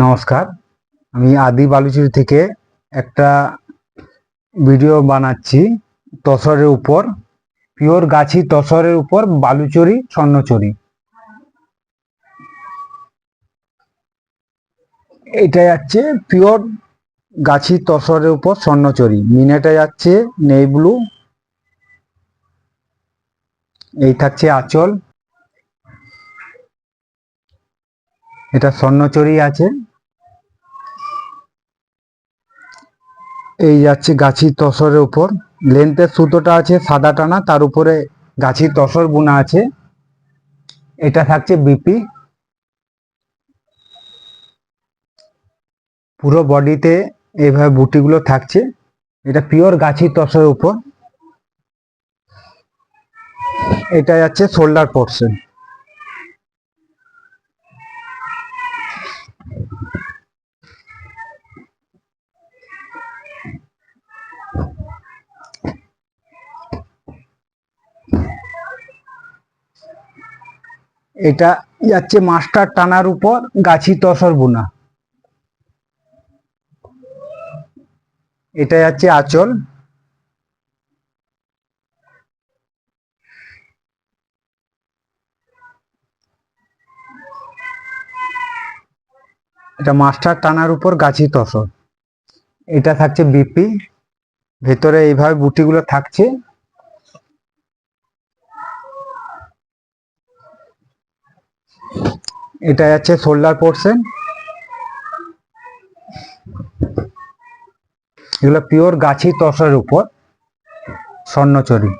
নমস্কার, আমি আদি বালুচুরি থেকে একটা ভিডিও বানাচ্ছি তসরের উপর, পিওর গাছি তসরের উপর বালুচরি স্বর্ণচরি। এটা যাচ্ছে পিওর গাছি তসরের উপর স্বর্ণচরি, মিনেটা যাচ্ছে নেই ব্লু, এই থাকছে আঁচল, এটা স্বর্ণচরি আছে, এই যাচ্ছে গাছি তসরের উপর, লেন্থের সুতোটা আছে সাদা টানা, তার উপরে গাছি তসর বোনা আছে। এটা থাকছে বিপি, পুরো বডিতে এইভাবে বুটিগুলো থাকছে। এটা পিওর গাছি তসরের উপর। এটা যাচ্ছে শোল্ডার পোর্শন। এটা যাচ্ছে মাস্টার টানার উপর গাছি তসর বোনা। এটা যাচ্ছে আঁচল, এটা মাস্টার টানার উপর গাছি তসর। এটা থাকছে বিপি, ভেতরে এইভাবে বুটিগুলো থাকছে। এটা যাচ্ছে শোল্ডার পোর্শন। এগুলো পিওর গাছি তসরের উপর স্বর্ণচরি।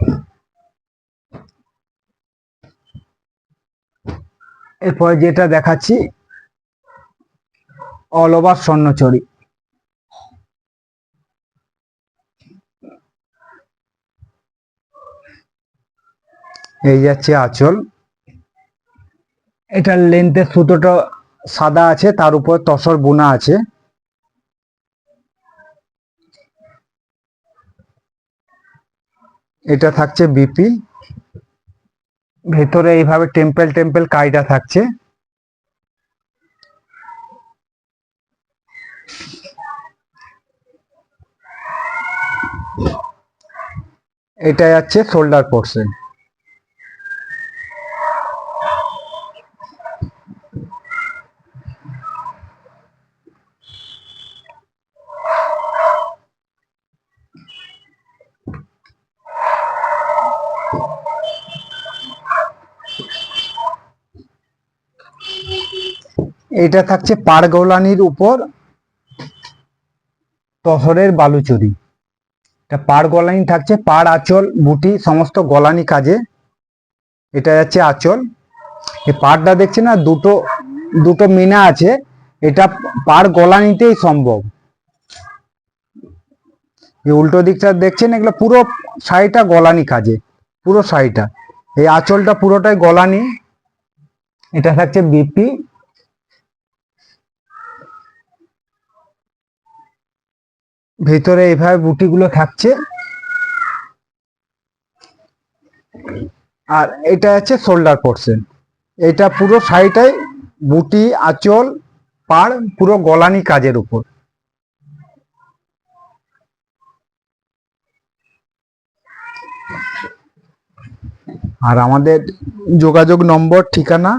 এরপর যেটা দেখাচ্ছি অল ওভার স্বর্ণচরি। এই যাচ্ছে আঁচল, এটার লেন্থের সুতোটা সাদা আছে, তার উপর তসর বোনা আছে। এটা থাকছে বিপি, ভেতরে এইভাবে টেম্পেল টেম্পেল কাইটা থাকছে। এটা যাচ্ছে শোল্ডার পোর্শন। এটা থাকছে পাড় গলানির উপর তসরের বালুচরি। এটা পাড় গলানি থাকছে, পাড় আঁচল বুটি সমস্ত গলানি কাজে। এটা যাচ্ছে আঁচল। এই পাড়টা দেখছে না, দুটো দুটো মিনা আছে, এটা পাড় গলানিতেই সম্ভব। এই উল্টো দিকটা দেখছেন, এগুলো পুরো শাড়িটা গলানি কাজে, পুরো শাড়িটা। এই আঁচলটা পুরোটাই গলানি। এটা থাকছে বিপি, ভেতরে এইভাবে বুটিগুলো থাকছে। আর এটা হচ্ছে শোল্ডার পোর্শন। এটা পুরো শাড়িটাই বুটি আঁচল পাড় পুরো গলানি কাজের উপর। আর আমাদের যোগাযোগ নম্বর ঠিকানা